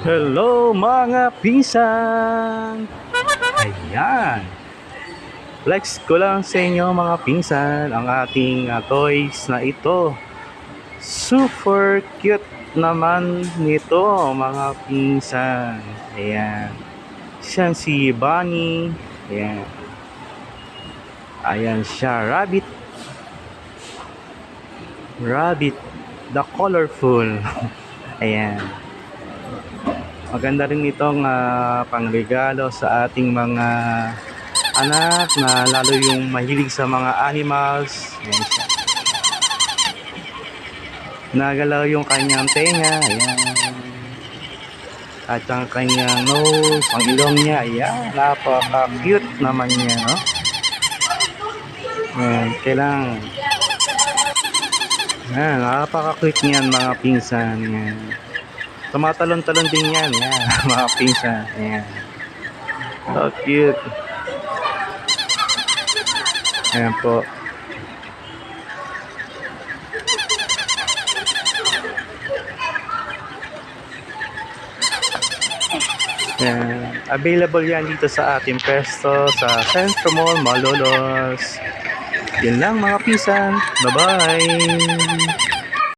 Hello mga pinsan! Ayan! Flex ko lang sa inyo mga pinsan ang ating toys na ito. Super cute naman nito mga pinsan. Ayan. Siya si Bunny. Ayan. Ayan siya. Rabbit. Rabbit. The colorful. Ayan. Maganda rin itong pangregalo sa ating mga anak na lalo yung mahilig sa mga animals. Ayan siya. Nagalaw yung kanyang tenga. Ayan. At ang kanyang nose, ang ilong niya. Ayan. Napaka-cute naman niya, no? Ayan. Kailangan. Ayan. Napaka-cute niyan mga pinsan. Ayan. Tumatalon-talon din yan. Ayan. Mga pinsan. Ayan. So cute. Ayan po. Ayan. Available yan dito sa ating pesto sa Centro Mall, Malolos. Yun lang mga pisan. Bye-bye!